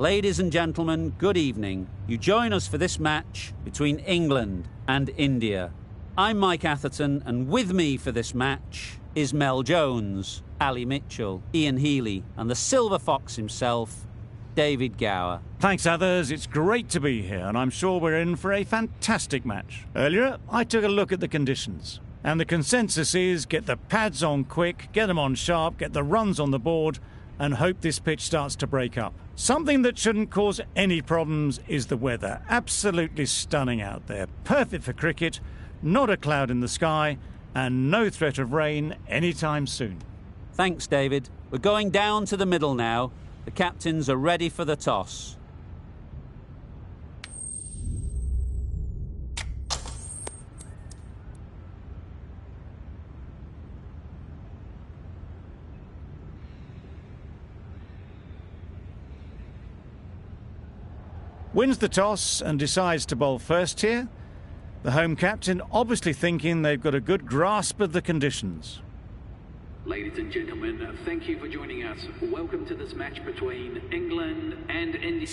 Ladies and gentlemen, good evening. You join us for this match between England and India. I'm Mike Atherton, and with me for this match is Mel Jones, Ali Mitchell, Ian Healy, and the Silver Fox himself, David Gower. Thanks, others. It's great to be here, and I'm sure we're in for a fantastic match. Earlier, I took a look at the conditions, and the consensus is get the pads on quick, get them on sharp, get the runs on the board, and hope this pitch starts to break up. Something that shouldn't cause any problems is the weather. Absolutely stunning out there. Perfect for cricket, not a cloud in the sky, and no threat of rain anytime soon. Thanks, David. We're going down to the middle now. The captains are ready for the toss. Wins the toss and decides to bowl first here. The home captain obviously thinking they've got a good grasp of the conditions. Ladies and gentlemen, thank you for joining us. Welcome to this match between England and India.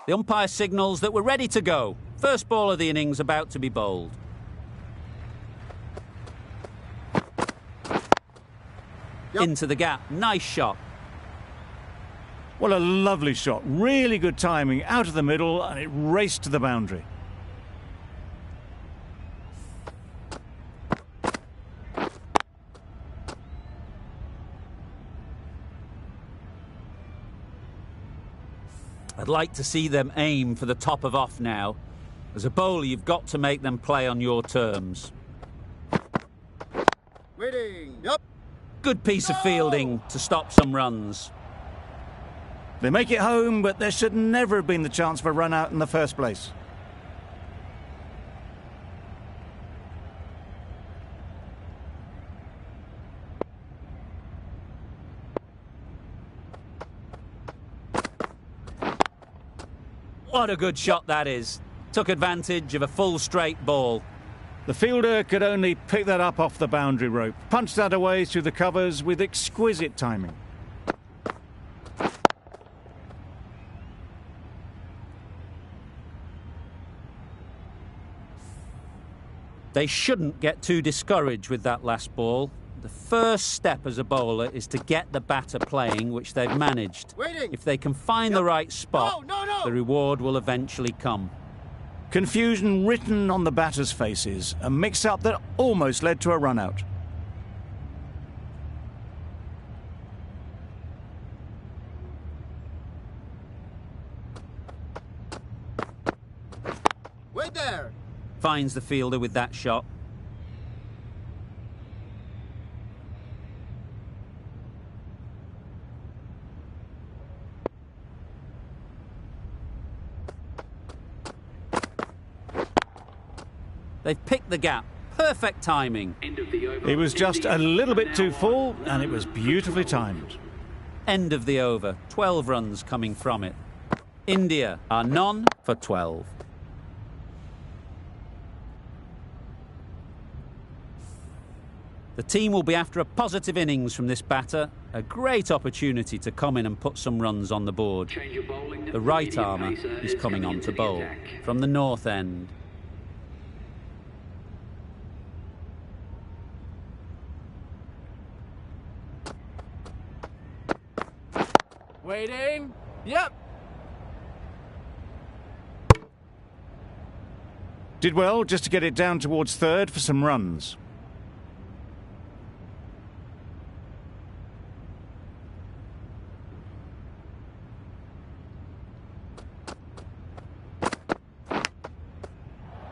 The umpire signals that we're ready to go. First ball of the innings about to be bowled. Into the gap. Nice shot. What a lovely shot. Really good timing. Out of the middle, and it raced to the boundary. I'd like to see them aim for the top of off now. As a bowler, you've got to make them play on your terms. Waiting. Yep. Good piece of fielding to stop some runs. They make it home, but there should never have been the chance for a run out in the first place. What a good shot that is. Took advantage of a full straight ball. The fielder could only pick that up off the boundary rope. Punched that away through the covers with exquisite timing. They shouldn't get too discouraged with that last ball. The first step as a bowler is to get the batter playing, which they've managed. Waiting. If they can find the right spot, the reward will eventually come. Confusion written on the batters' faces, a mix-up that almost led to a run-out. Wait there. Finds the fielder with that shot. They've picked the gap. Perfect timing. It was just a little bit too full, and it was beautifully timed. End of the over. 12 runs coming from it. India are none for 12. The team will be after a positive innings from this batter. A great opportunity to come in and put some runs on the board. The right armer is coming on to bowl from the north end. Waiting. Yep. Did well just to get it down towards third for some runs.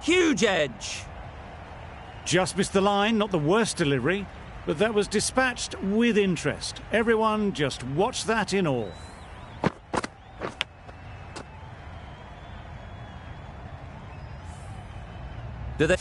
Huge edge. Just missed the line, not the worst delivery, but that was dispatched with interest. Everyone just watched that in awe. Do they...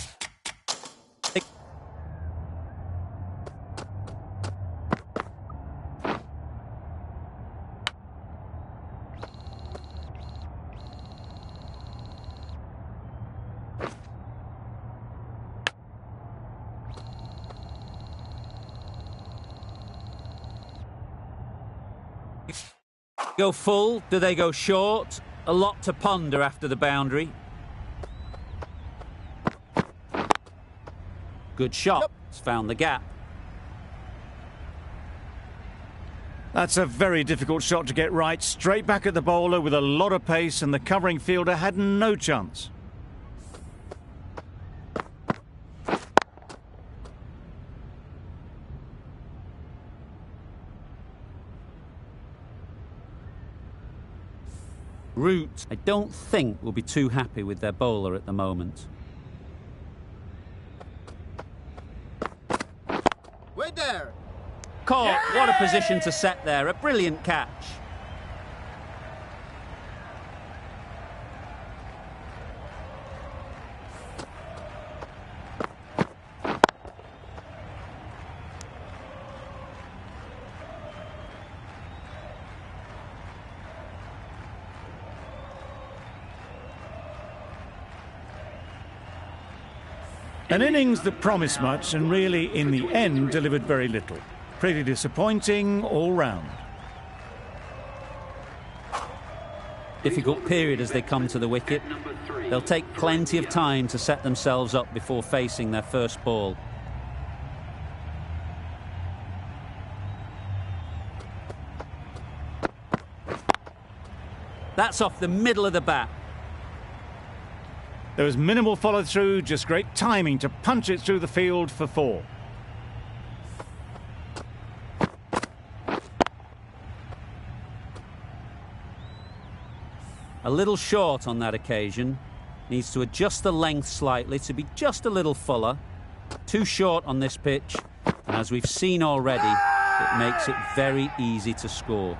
go full? Do they go short? A lot to ponder after the boundary. Good shot. Yep. It's found the gap. That's a very difficult shot to get right. Straight back at the bowler with a lot of pace, and the covering fielder had no chance. Root, I don't think, will be too happy with their bowler at the moment. Wait there. Caught. What a position to set there. A brilliant catch. An innings that promised much and really, in the end, delivered very little. Pretty disappointing all round. Difficult period as they come to the wicket. They'll take plenty of time to set themselves up before facing their first ball. That's off the middle of the bat. There was minimal follow-through, just great timing to punch it through the field for 4. A little short on that occasion. Needs to adjust the length slightly to be just a little fuller. Too short on this pitch. And as we've seen already, it makes it very easy to score.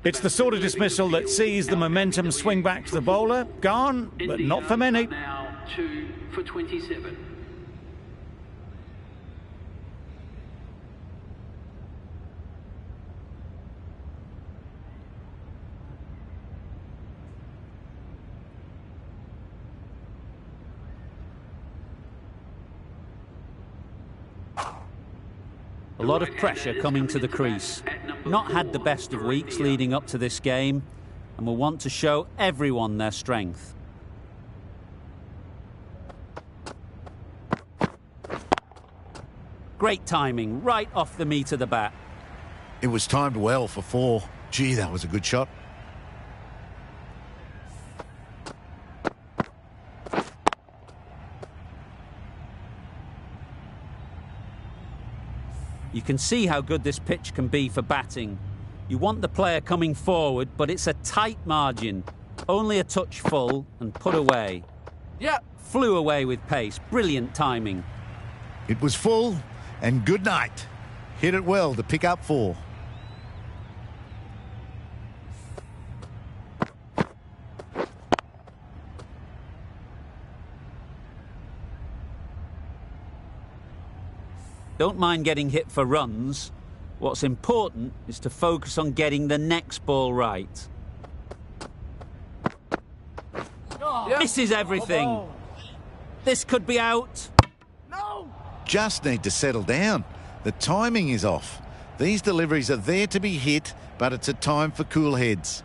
It's the sort of dismissal that sees the momentum swing back to the bowler. Gone, but not for many. Now 2 for 27. A lot of pressure coming to the crease. Not had the best of weeks leading up to this game, and will want to show everyone their strength. Great timing, right off the meat of the bat. It was timed well for 4. Gee, that was a good shot. You can see how good this pitch can be for batting. You want the player coming forward, but it's a tight margin. Only a touch full and put away. Yeah. Flew away with pace. Brilliant timing. It was full, and good night. Hit it well to pick up 4. Don't mind getting hit for runs. What's important is to focus on getting the next ball right. Misses everything. This could be out. Just need to settle down. The timing is off. These deliveries are there to be hit, but it's a time for cool heads.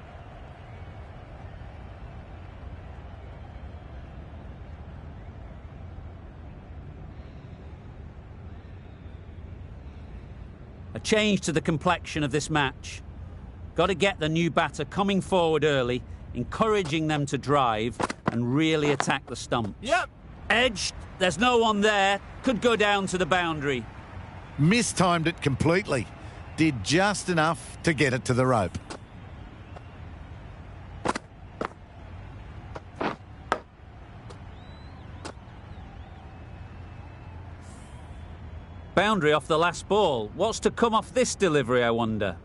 A change to the complexion of this match. Got to get the new batter coming forward early, encouraging them to drive and really attack the stumps. Yep. Edged, there's no one there, could go down to the boundary. Mistimed it completely. Did just enough to get it to the rope. Boundary off the last ball. What's to come off this delivery, I wonder?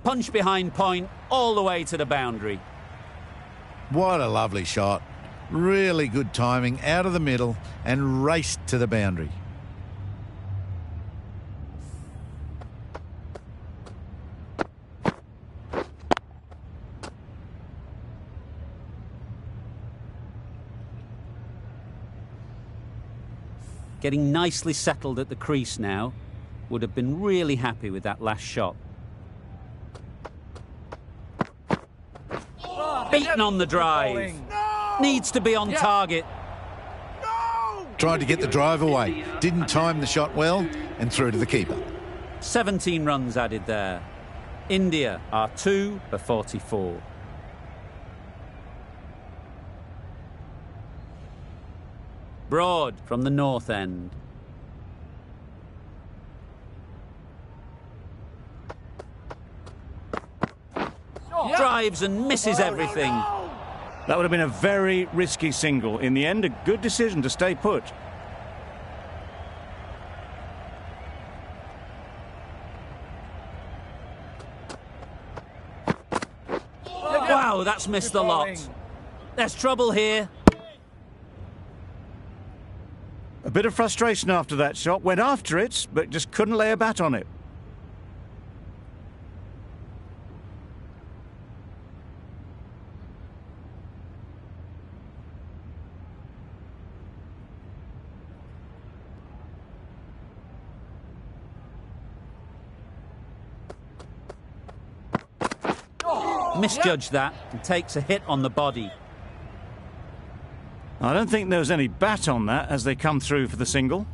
Punch behind point, all the way to the boundary. What a lovely shot. Really good timing, out of the middle and raced to the boundary. Getting nicely settled at the crease now. Would have been really happy with that last shot. Beaten on the drive. Needs to be on target. Tried to get the drive away. Didn't time the shot well and threw to the keeper. 17 runs added there. India are 2 for 44. Broad from the north end. Drives and misses everything. That would have been a very risky single. In the end, a good decision to stay put. Wow, that's missed a lot. There's trouble here. A bit of frustration after that shot. Went after it, but just couldn't lay a bat on it. Misjudged that and takes a hit on the body. I don't think there was any bat on that as they come through for the single.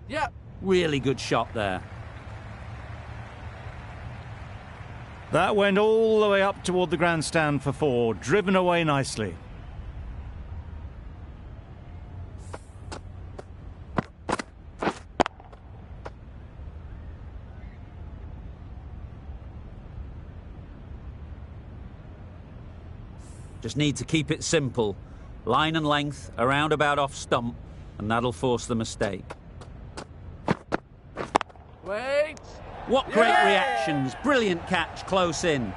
Yeah. Really good shot there. That went all the way up toward the grandstand for 4, driven away nicely. Just need to keep it simple. Line and length, around about off stump, and that'll force the mistake. Wait. What great reactions. Brilliant catch close in.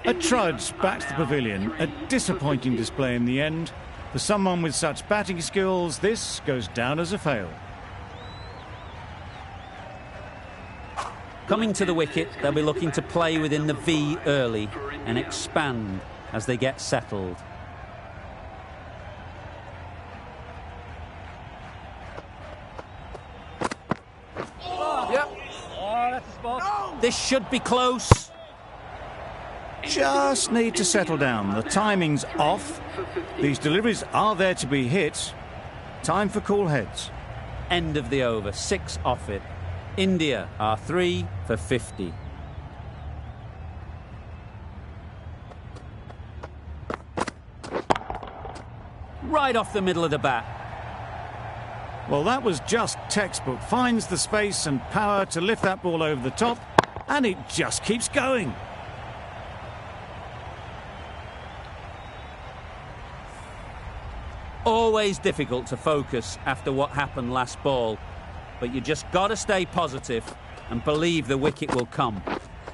A trudge back to the pavilion. A disappointing display in the end. For someone with such batting skills, this goes down as a fail. Coming to the wicket, they'll be looking to play within the V early and expand as they get settled. Yep. Oh, that's the spot. This should be close. Just need to settle down. The timing's off. These deliveries are there to be hit. Time for cool heads. End of the over, 6 off it. India are 3 for 50. Right off the middle of the bat. Well, that was just textbook. Finds the space and power to lift that ball over the top, and it just keeps going. Always difficult to focus after what happened last ball, but you just got to stay positive and believe the wicket will come.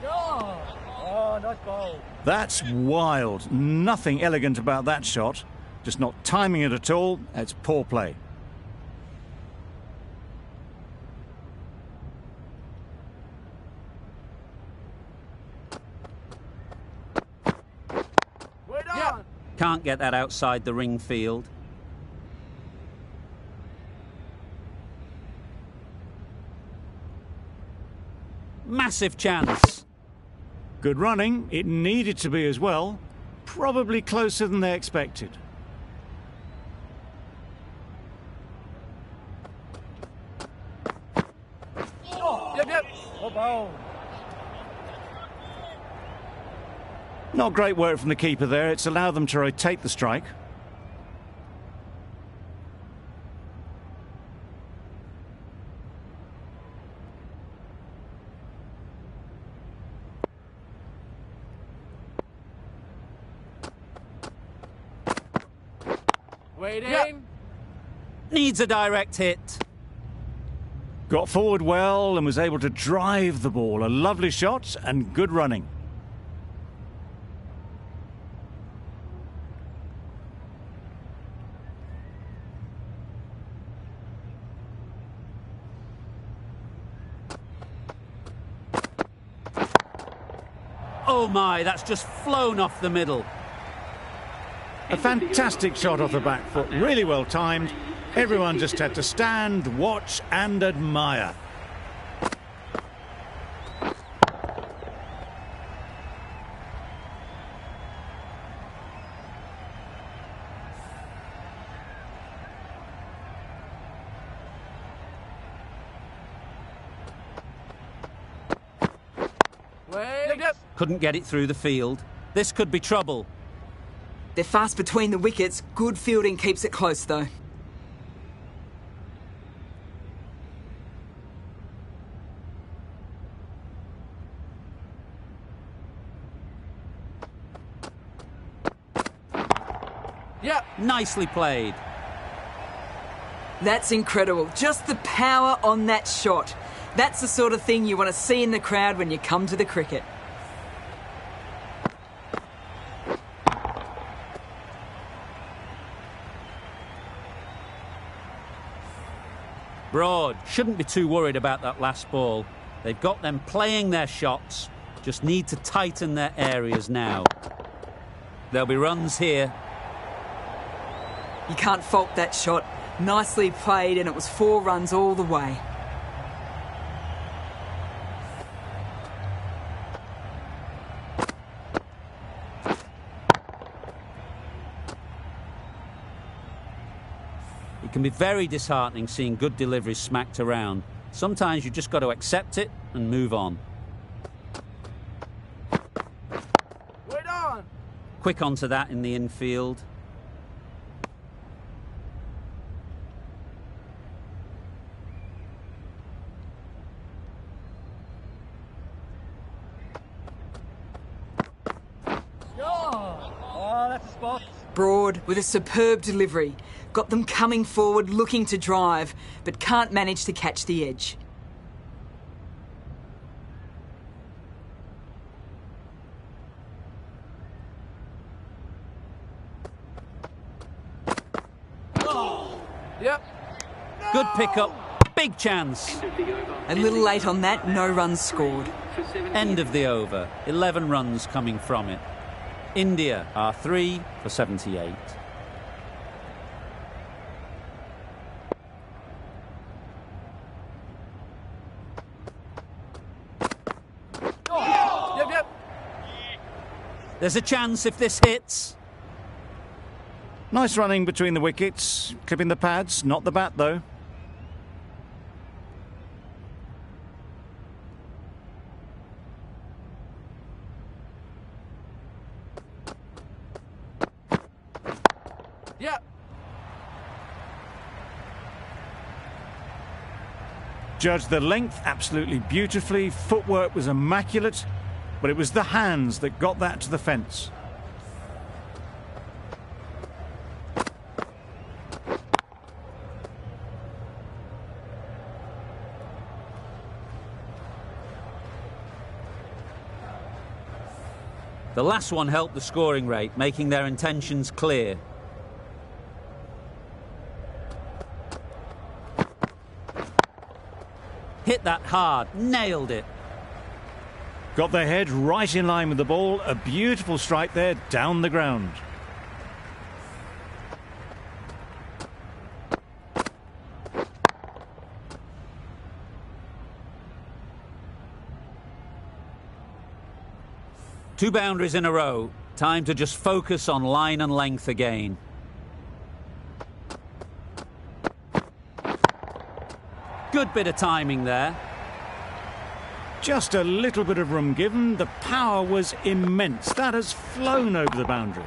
Oh, nice ball. That's wild. Nothing elegant about that shot. Just not timing it at all. It's poor play. Can't get that outside the ring field. Massive chance. Good running. It needed to be as well. Probably closer than they expected. Yep. Oh, bow. Not great work from the keeper there. It's allowed them to rotate the strike. Waiting. Yep. Needs a direct hit. Got forward well and was able to drive the ball. A lovely shot and good running. Oh my, that's just flown off the middle. A fantastic shot off the back foot, really well timed. Everyone just had to stand, watch and admire. Wait. Couldn't get it through the field. This could be trouble. They're fast between the wickets. Good fielding keeps it close, though. Yep. Nicely played. That's incredible. Just the power on that shot. That's the sort of thing you want to see in the crowd when you come to the cricket. Broad shouldn't be too worried about that last ball. They've got them playing their shots. Just need to tighten their areas now. There'll be runs here. You can't fault that shot. Nicely played, and it was 4 runs all the way. It can be very disheartening seeing good deliveries smacked around. Sometimes you just got to accept it and move on. Wait on. Quick onto that in the infield. Oh, that's a spot. Broad with a superb delivery. Got them coming forward looking to drive, but can't manage to catch the edge. Yep. Good pickup. Big chance. A little late on that, no runs scored. End of the over. 11 runs coming from it. India are 3 for 78. Yep. There's a chance if this hits. Nice running between the wickets. Clipping the pads, not the bat though. Yep. Judged the length absolutely beautifully. Footwork was immaculate, but it was the hands that got that to the fence. The last one helped the scoring rate, making their intentions clear. Hit that hard, nailed it. Got their head right in line with the ball. A beautiful strike there down the ground. 2 boundaries in a row. Time to just focus on line and length again. Good bit of timing there. Just a little bit of room given. The power was immense. That has flown over the boundary.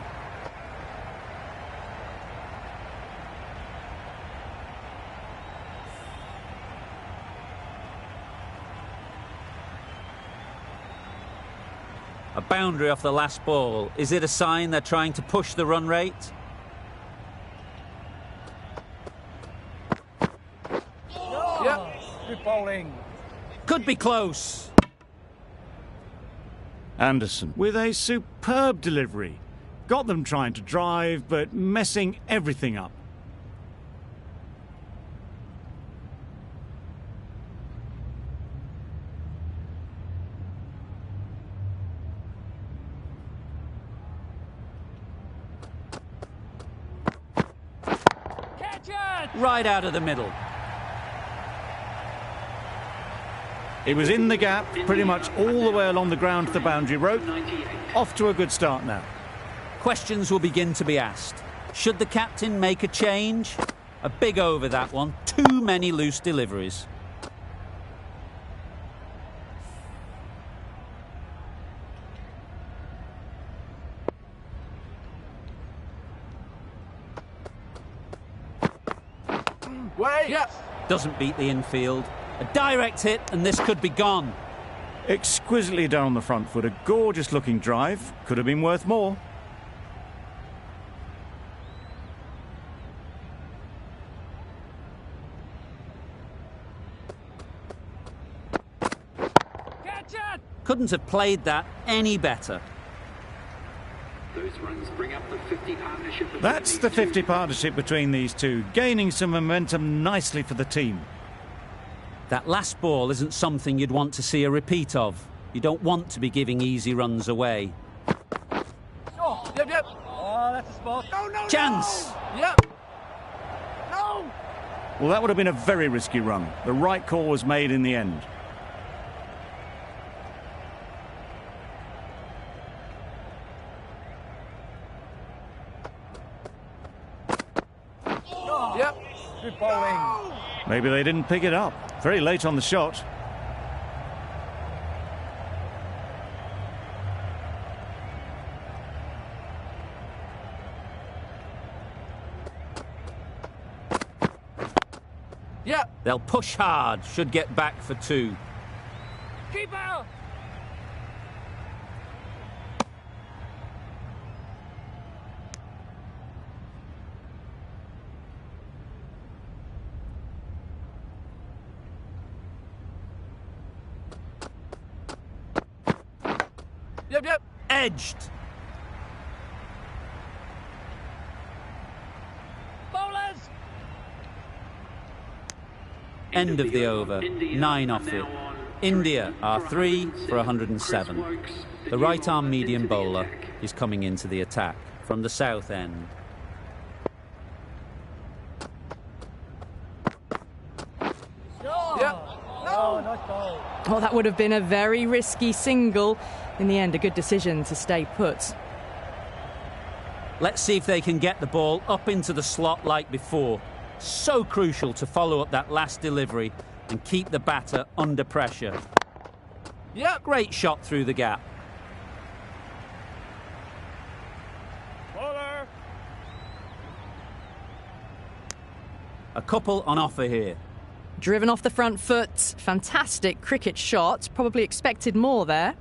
A boundary off the last ball. Is it a sign they're trying to push the run rate? Yep. Good bowling. Could be close. Anderson with a superb delivery. Got them trying to drive, but messing everything up. Catch it! Right out of the middle. It was in the gap, pretty much all the way along the ground to the boundary rope. 98. Off to a good start now. Questions will begin to be asked. Should the captain make a change? A big over that one. Too many loose deliveries. Wait! Yep. Doesn't beat the infield. A direct hit and this could be gone. Exquisitely done on the front foot. A gorgeous looking drive. Could have been worth more. Catch it! Couldn't have played that any better. Those runs bring up the 50 partnership. between That's these the two. 50 partnership between these two, gaining some momentum nicely for the team. That last ball isn't something you'd want to see a repeat of. You don't want to be giving easy runs away. Oh, yep. Oh, that's a spot. No. Chance! Yep. No! Well, that would have been a very risky run. The right call was made in the end. Yep. Good bowling. Maybe they didn't pick it up. Very late on the shot. Yep. They'll push hard, should get back for 2. Keeper! Yep. Edged. Bowlers! End of the over. 9 off it. India are 3 for 107. The right arm medium bowler is coming into the attack from the south end. Yep. No! Nice ball. Oh, that would have been a very risky single. In the end, a good decision to stay put. Let's see if they can get the ball up into the slot like before. So crucial to follow up that last delivery and keep the batter under pressure. Yep. Great shot through the gap. Bowler! A couple on offer here. Driven off the front foot. Fantastic cricket shot. Probably expected more there.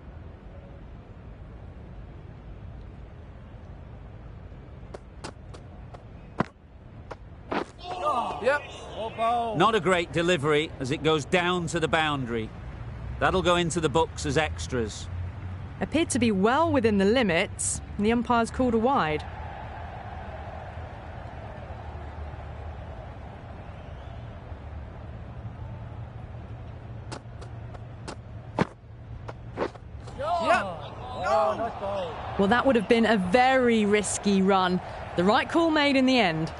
Yep. Well bowled. Not a great delivery as it goes down to the boundary. That'll go into the books as extras. Appeared to be well within the limits. And the umpire's called a wide. Yep. Oh, nice ball. Well, that would have been a very risky run. The right call made in the end.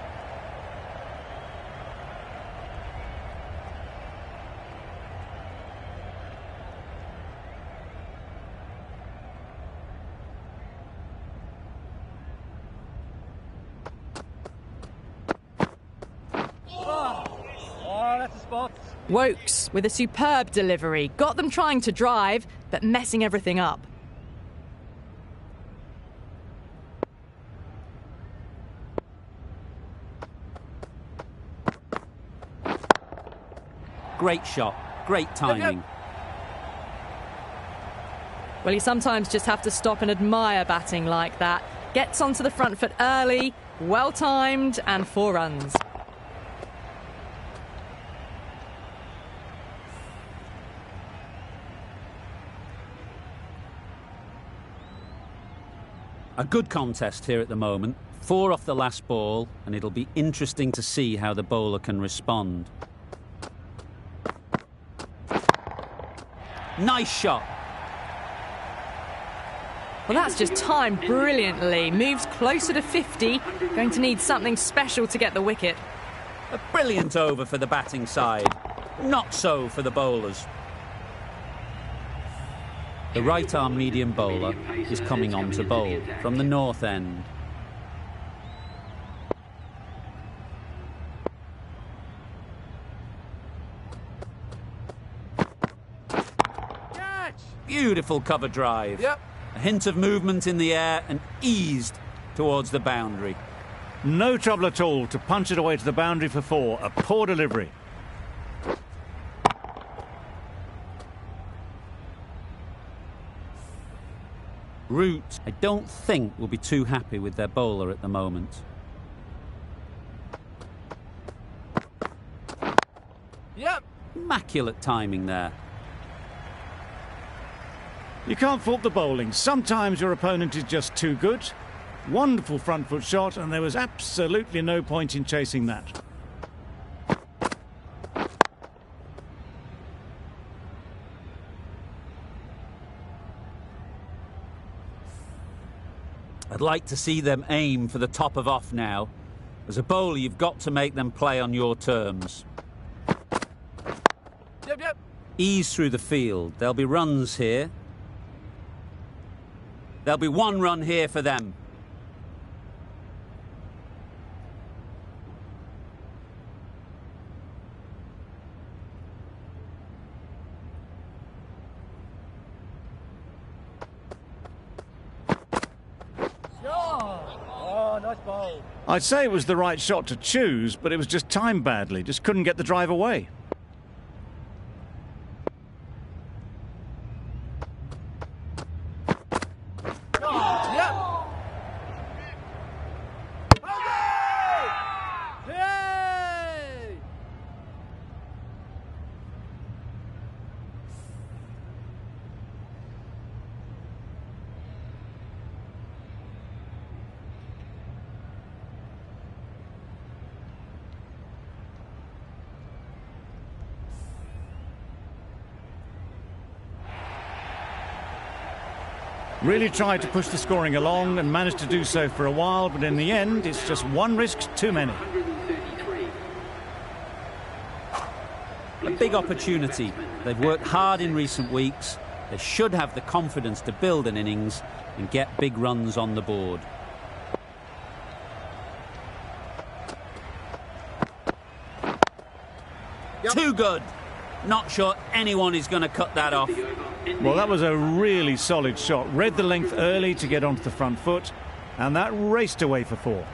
that's a spot. Wokes with a superb delivery. Got them trying to drive, but messing everything up. Great shot. Great timing. Well, you sometimes just have to stop and admire batting like that. Gets onto the front foot early, well timed, and 4 runs. A good contest here at the moment. 4 off the last ball, and it'll be interesting to see how the bowler can respond. Nice shot. Well, that's just timed brilliantly. Moves closer to 50. Going to need something special to get the wicket. A brilliant over for the batting side. Not so for the bowlers. The right-arm medium bowler is coming on to bowl from the north end. Beautiful cover drive. Yep. A hint of movement in the air and eased towards the boundary. No trouble at all to punch it away to the boundary for 4. A poor delivery. Root, I don't think, will be too happy with their bowler at the moment. Yep. Immaculate timing there. You can't fault the bowling. Sometimes your opponent is just too good. Wonderful front foot shot, and there was absolutely no point in chasing that. I'd like to see them aim for the top of off now. As a bowler, you've got to make them play on your terms. Yep. Ease through the field. There'll be runs here. There'll be 1 run here for them. Oh, nice ball. I'd say it was the right shot to choose, but it was just timed badly. Just couldn't get the drive away. Really tried to push the scoring along and managed to do so for a while, but in the end, it's just 1 risk too many. 133. A big opportunity. They've worked hard in recent weeks. They should have the confidence to build an innings and get big runs on the board. Too good. Not sure anyone is going to cut that off. Well, that was a really solid shot. Read the length early to get onto the front foot, and that raced away for 4.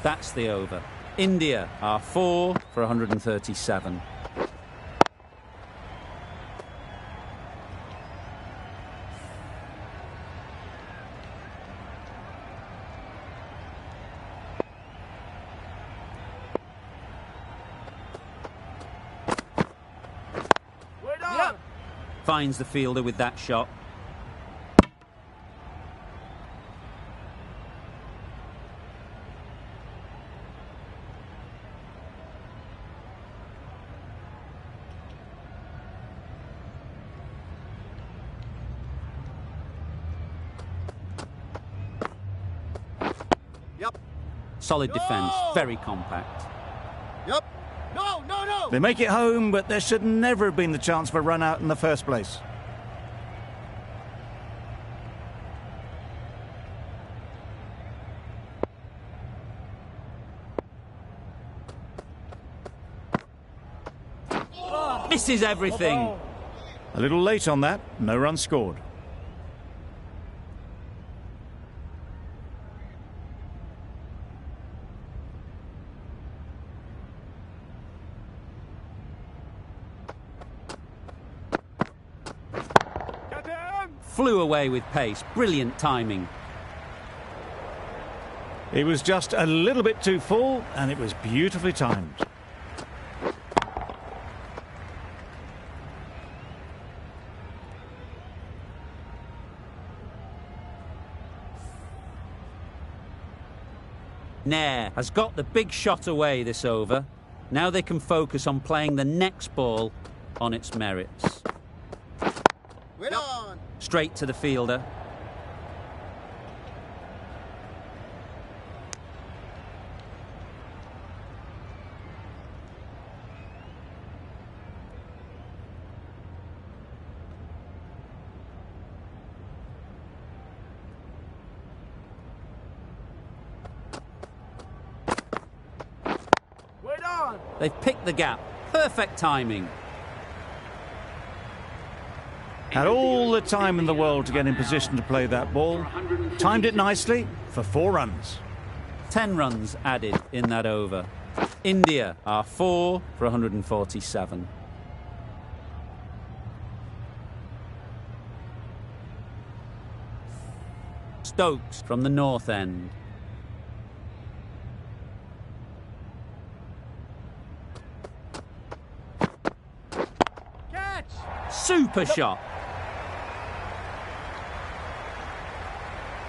That's the over. India are 4 for 137. Finds the fielder with that shot. Yep. Solid defence, very compact. Yep. No. They make it home, but there should never have been the chance for a run out in the first place. Misses everything. A little late on that, no run scored. Flew away with pace. Brilliant timing. It was just a little bit too full, and it was beautifully timed. Nair has got the big shot away this over. Now they can focus on playing the next ball on its merits. Straight to the fielder. They've picked the gap. Perfect timing. Had all the time in the world to get in position to play that ball. Timed it nicely for 4 runs. 10 runs added in that over. India are 4 for 147. Stokes from the north end. Catch! Super shot.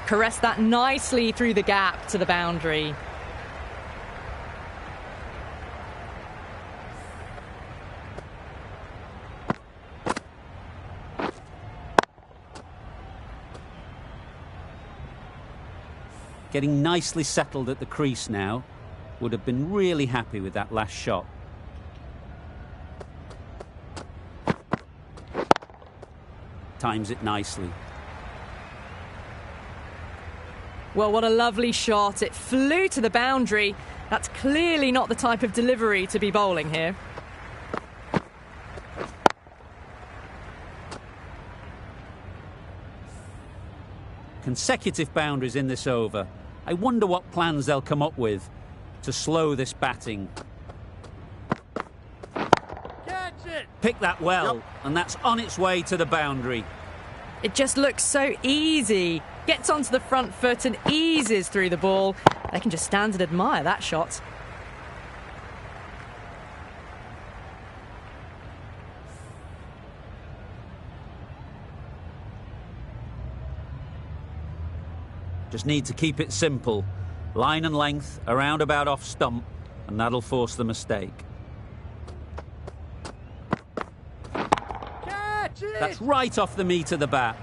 Caressed that nicely through the gap to the boundary. Getting nicely settled at the crease now. Would have been really happy with that last shot. Times it nicely. Well, what a lovely shot. It flew to the boundary. That's clearly not the type of delivery to be bowling here. Consecutive boundaries in this over. I wonder what plans they'll come up with to slow this batting. Catch it! Pick that well, and that's on its way to the boundary. It just looks so easy. Gets onto the front foot and eases through the ball. They can just stand and admire that shot. Just need to keep it simple. Line and length, around about off stump, and that'll force the mistake. Catch it! That's right off the meat of the bat.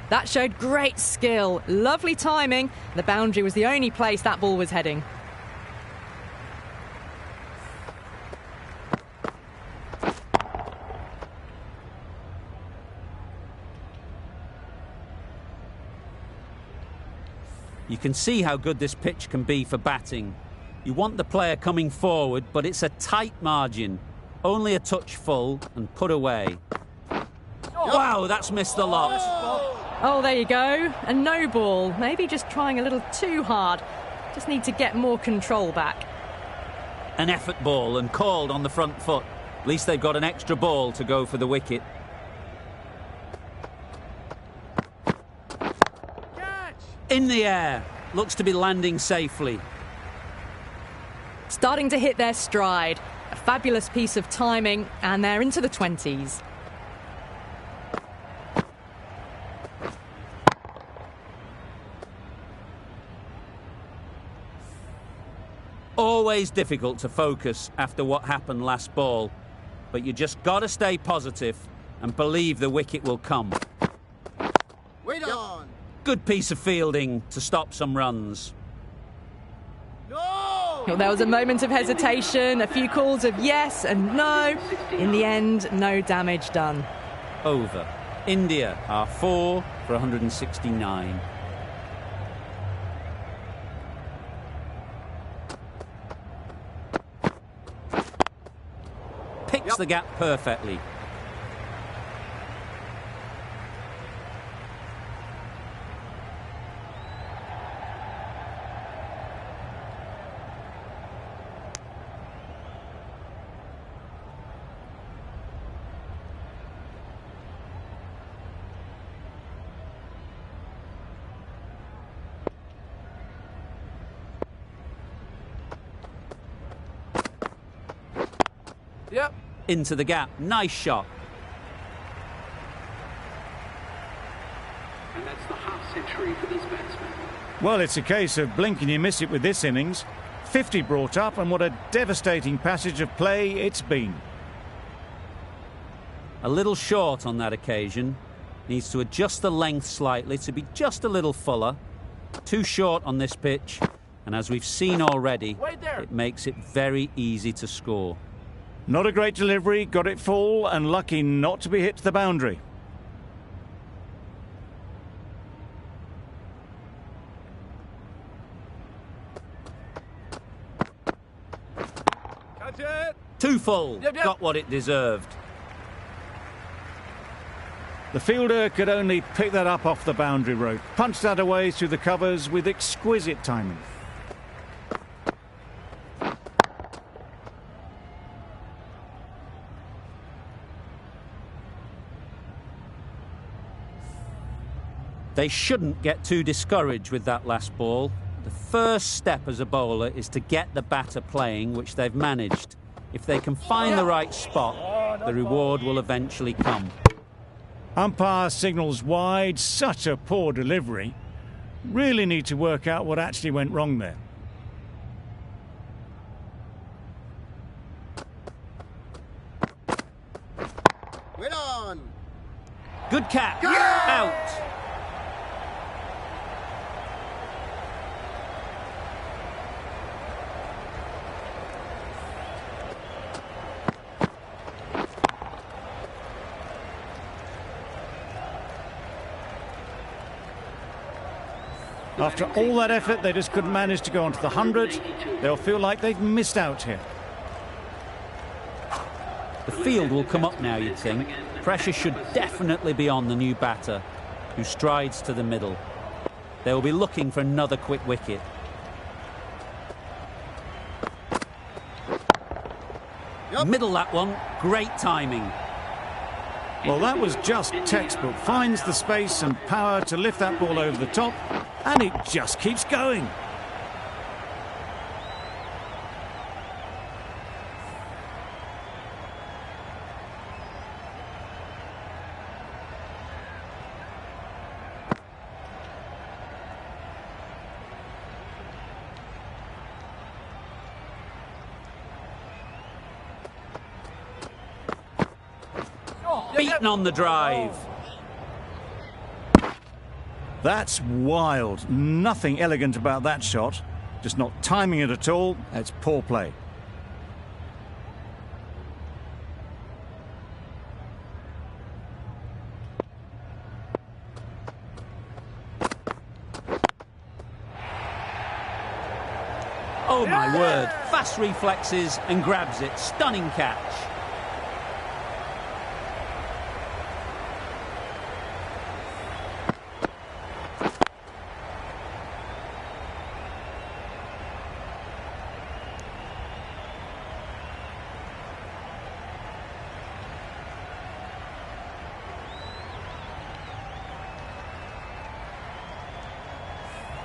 That showed great skill. Lovely timing. The boundary was the only place that ball was heading. You can see how good this pitch can be for batting. You want the player coming forward, but it's a tight margin. Only a touch full and put away. Wow, that's missed the lot. Oh, there you go. A no ball. Maybe just trying a little too hard. Just need to get more control back. An effort ball and called on the front foot. At least they've got an extra ball to go for the wicket. Catch! In the air. Looks to be landing safely. Starting to hit their stride. A fabulous piece of timing, and they're into the 20s. Always difficult to focus after what happened last ball, but you just got to stay positive and believe the wicket will come. Wait on! Good piece of fielding to stop some runs. No! Well, there was a moment of hesitation, a few calls of yes and no. In the end, no damage done. Over. India are 4 for 169. cuts the gap perfectly. Yep. Into the gap. Nice shot. And that's the half century for this batsman. Well, it's a case of blink and you miss it with this innings. 50 brought up, and what a devastating passage of play it's been. A little short on that occasion. Needs to adjust the length slightly to be just a little fuller. Too short on this pitch, and as we've seen already, it makes it very easy to score. Not a great delivery, got it full, and lucky not to be hit to the boundary. Catch it. Too full. Yep. Got what it deserved. The fielder could only pick that up off the boundary rope, punched that away through the covers with exquisite timing. They shouldn't get too discouraged with that last ball. The first step as a bowler is to get the batter playing, which they've managed. If they can find the right spot, the reward will eventually come. Umpire signals wide, such a poor delivery. Really need to work out what actually went wrong there. Wait on! Good catch. Out. After all that effort, they just couldn't manage to go onto the 100. They'll feel like they've missed out here. The field will come up now, you'd think. Pressure should definitely be on the new batter, who strides to the middle. They will be looking for another quick wicket. Middle that one. Great timing. Well, that was just textbook. Finds the space and power to lift that ball over the top, and it just keeps going. Beaten on the drive. That's wild. Nothing elegant about that shot. Just not timing it at all. It's poor play. Oh my word. Fast reflexes and grabs it. Stunning catch.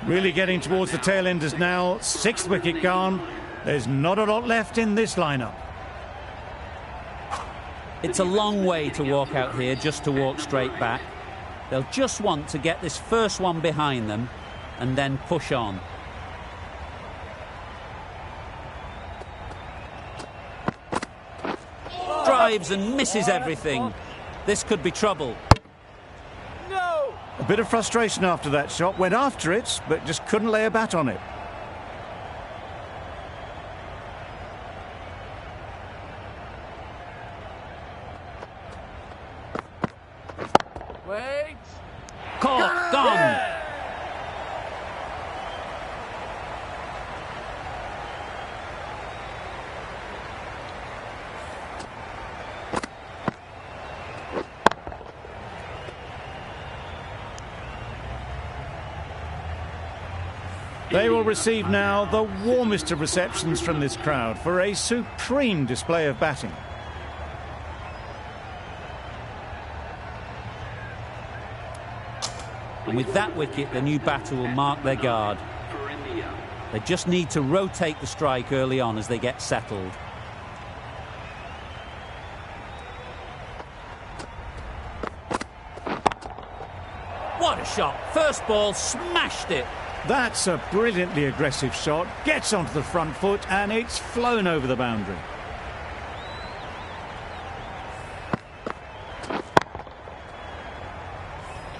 Really getting towards the tail enders now. 6th wicket gone. There's not a lot left in this lineup. It's a long way to walk out here just to walk straight back. They'll just want to get this first one behind them and then push on. Drives and misses everything. This could be trouble. A bit of frustration after that shot. Went after it, but just couldn't lay a bat on it. Wait. Caught. Gone. They will receive now the warmest of receptions from this crowd for a supreme display of batting. And with that wicket, the new batter will mark their guard. They just need to rotate the strike early on as they get settled. What a shot! First ball, smashed it. That's a brilliantly aggressive shot. Gets onto the front foot and it's flown over the boundary.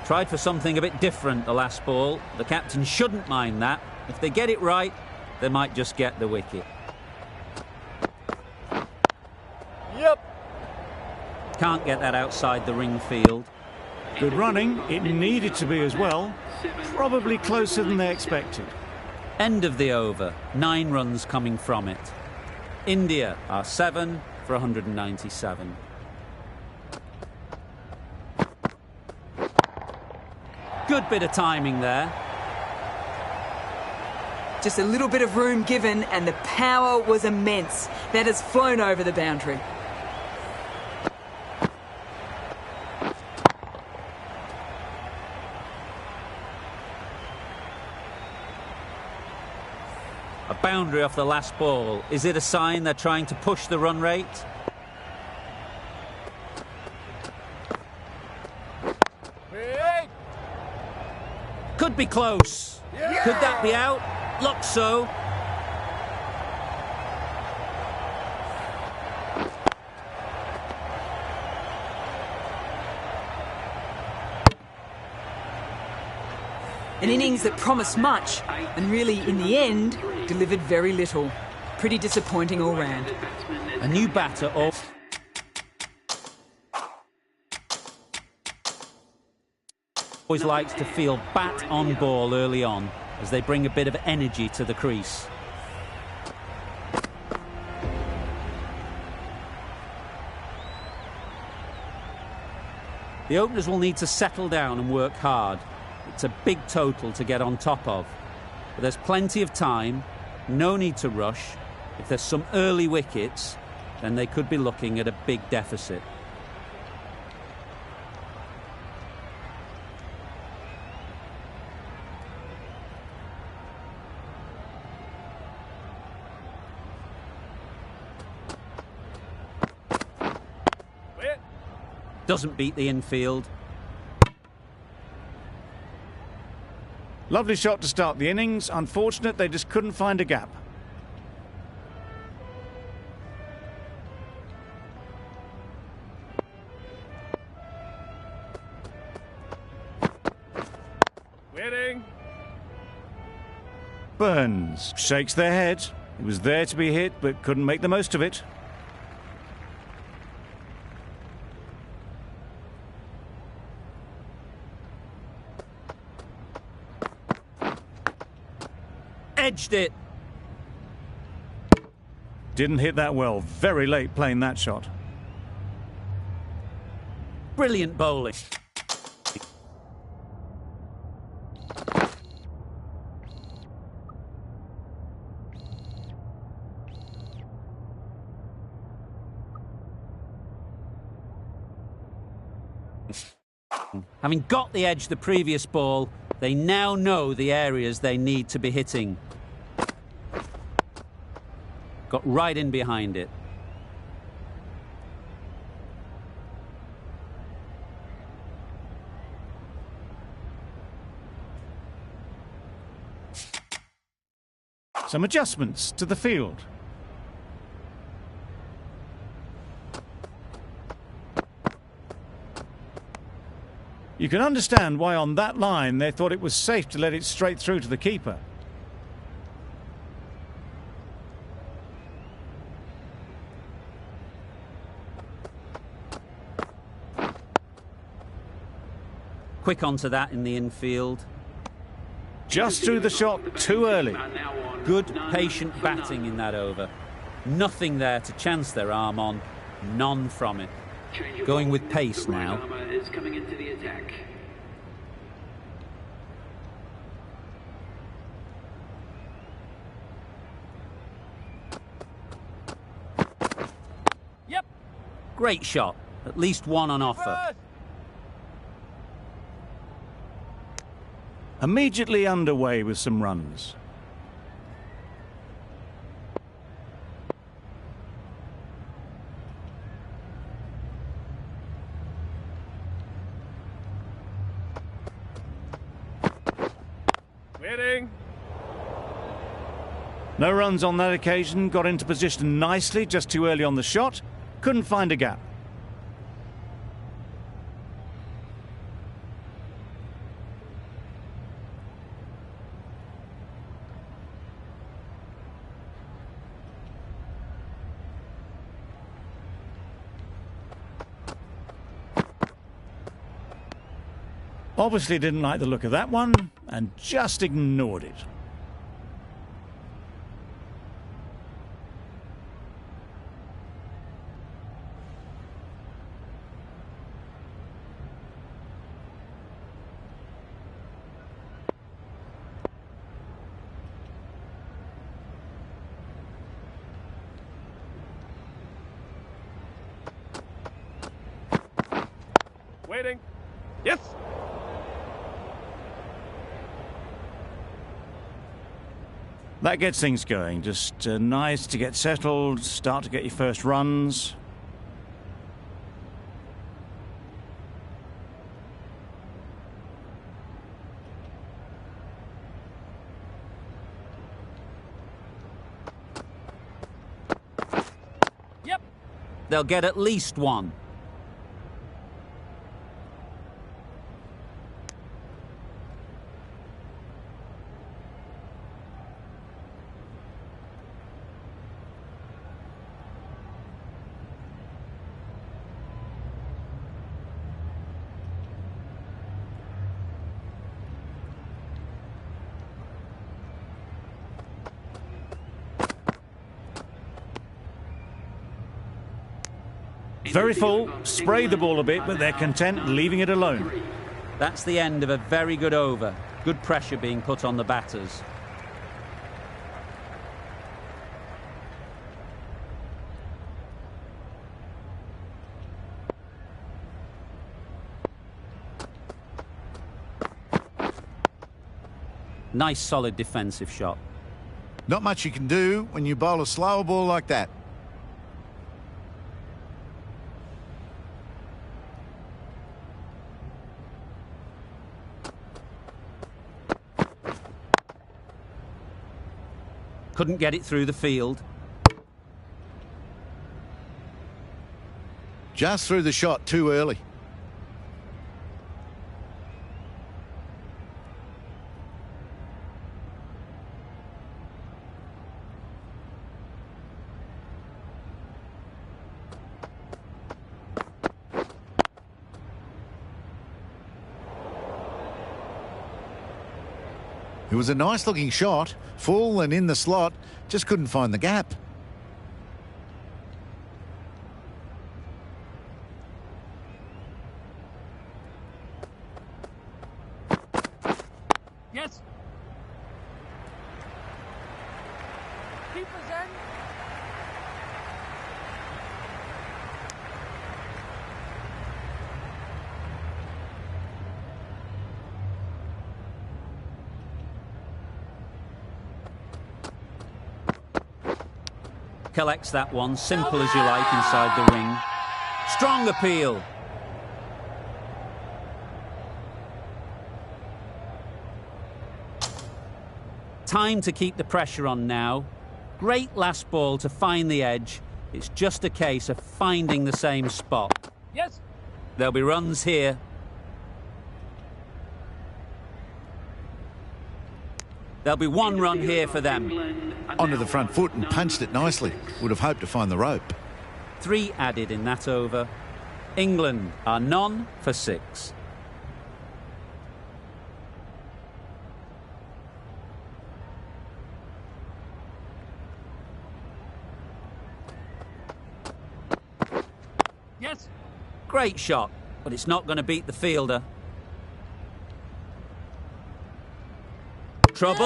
Tried for something a bit different the last ball. The captain shouldn't mind that. If they get it right, they might just get the wicket. Yep. Can't get that outside the ring field. Good running. It needed to be as well. Probably closer than they expected. End of the over. 9 runs coming from it. India are 7 for 197. Good bit of timing there. Just a little bit of room given and the power was immense. That has flown over the boundary. A boundary off the last ball. Is it a sign they're trying to push the run rate? Could be close. Yeah. Could that be out? Looks so. An innings that promised much and really, in the end, delivered very little. Pretty disappointing all round. A new batter off. Always likes to feel bat on ball early on as they bring a bit of energy to the crease. The openers will need to settle down and work hard. It's a big total to get on top of. But there's plenty of time, no need to rush. If there's some early wickets, then they could be looking at a big deficit. Doesn't beat the infield. Lovely shot to start the innings. Unfortunate they just couldn't find a gap. Winning. Burns shakes their head. It was there to be hit, but couldn't make the most of it. Edged it. Didn't hit that well. Very late playing that shot. Brilliant bowling. Having got the edge the previous ball, they now know the areas they need to be hitting. Got right in behind it. Some adjustments to the field. You can understand why on that line they thought it was safe to let it straight through to the keeper. Quick onto that in the infield. Just threw the shot too early. Good, patient batting in that over. Nothing there to chance their arm on. None from it. Going with pace now. Is coming into the attack. Great shot. At least one on offer. Immediately underway with some runs. Waiting. No runs on that occasion, got into position nicely, just too early on the shot. Couldn't find a gap. Obviously didn't like the look of that one and just ignored it. Waiting. Yes. That gets things going. Just nice to get settled, start to get your first runs. Yep. They'll get at least one. Very full, sprayed the ball a bit, but they're content leaving it alone. That's the end of a very good over. Good pressure being put on the batters. Nice solid defensive shot. Not much you can do when you bowl a slower ball like that. Couldn't get it through the field. Just threw the shot too early. It was a nice looking shot, full and in the slot, just couldn't find the gap. Yes. Keepers in. Collects that one, simple as you like, inside the ring. Strong appeal. Time to keep the pressure on now. Great last ball to find the edge. It's just a case of finding the same spot. Yes. There'll be runs here. There'll be one run here for them. Onto the front foot and punched it nicely. Would have hoped to find the rope. 3 added in that over. England are none for 6. Yes. Great shot, but it's not going to beat the fielder. Trouble.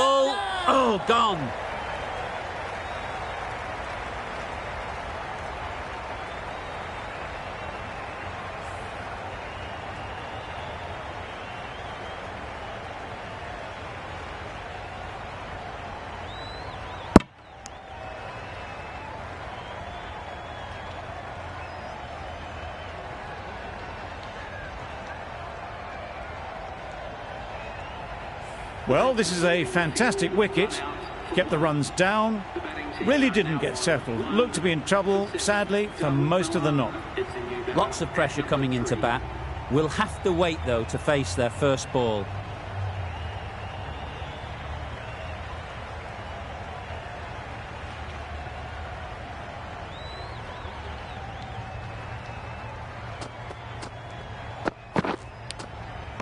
Oh, gone. Well, this is a fantastic wicket. Kept the runs down. Really didn't get settled. Looked to be in trouble, sadly, for most of the knock. Lots of pressure coming into bat. Will have to wait, though, to face their first ball.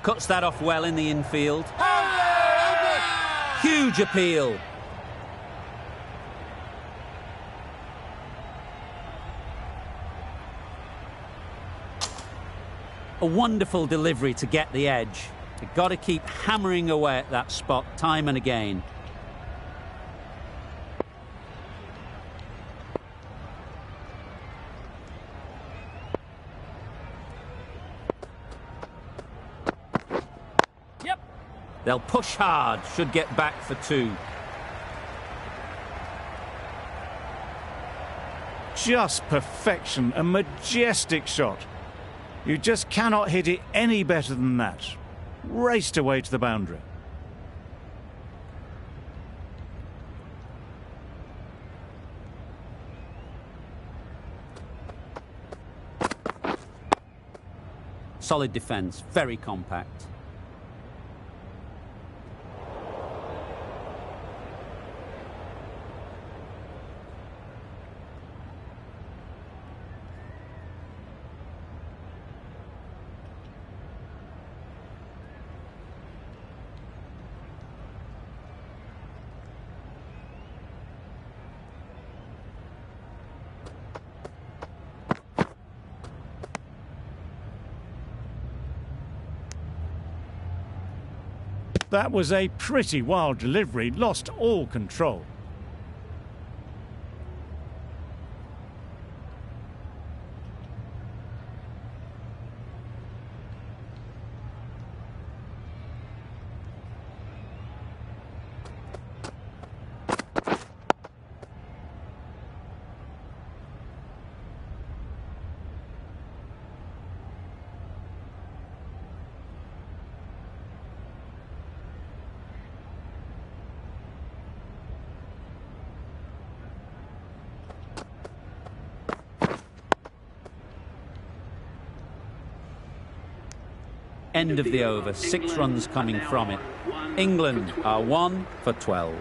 Cuts that off well in the infield. Huge appeal. A wonderful delivery to get the edge. You've got to keep hammering away at that spot time and again. Yep. They'll push hard, should get back for 2. Just perfection, a majestic shot. You just cannot hit it any better than that. Raced away to the boundary. Solid defence, very compact. That was a pretty wild delivery, lost all control. End of the over, 6 runs coming from it. England are 1 for 12.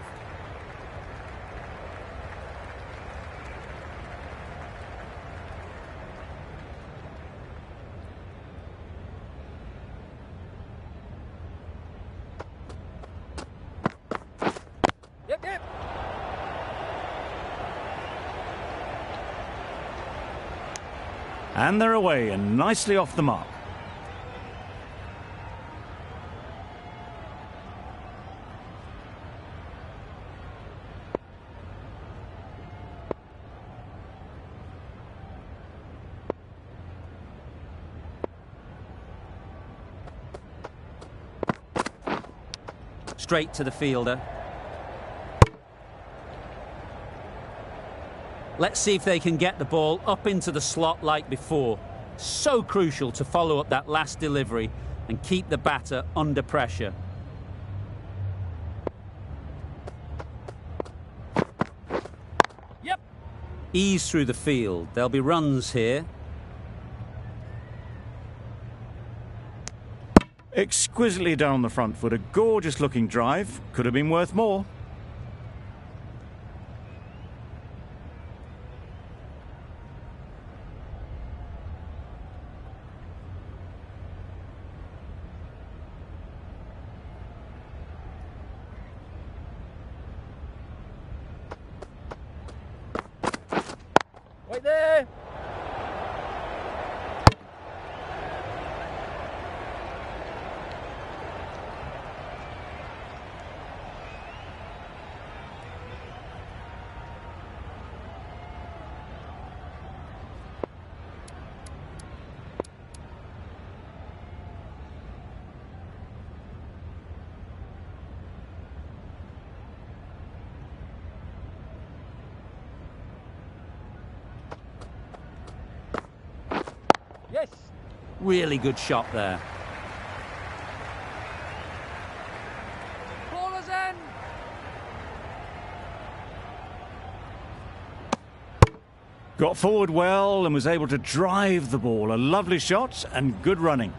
Yep. And they're away and nicely off the mark. Straight to the fielder. Let's see if they can get the ball up into the slot like before. So crucial to follow up that last delivery and keep the batter under pressure. Yep. Ease through the field. There'll be runs here. Exquisitely down the front foot, a gorgeous looking drive. Could have been worth more. Right there. Yes. Really good shot there. Got forward well and was able to drive the ball. A lovely shot and good running.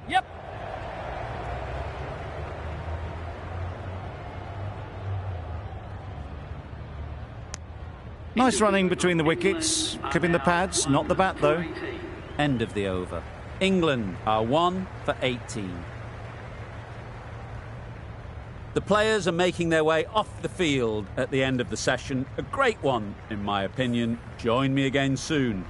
Yep. Nice running between the wickets, clipping the pads, not the bat though. End of the over. England are 1 for 18. The players are making their way off the field at the end of the session. A great one, in my opinion. Join me again soon.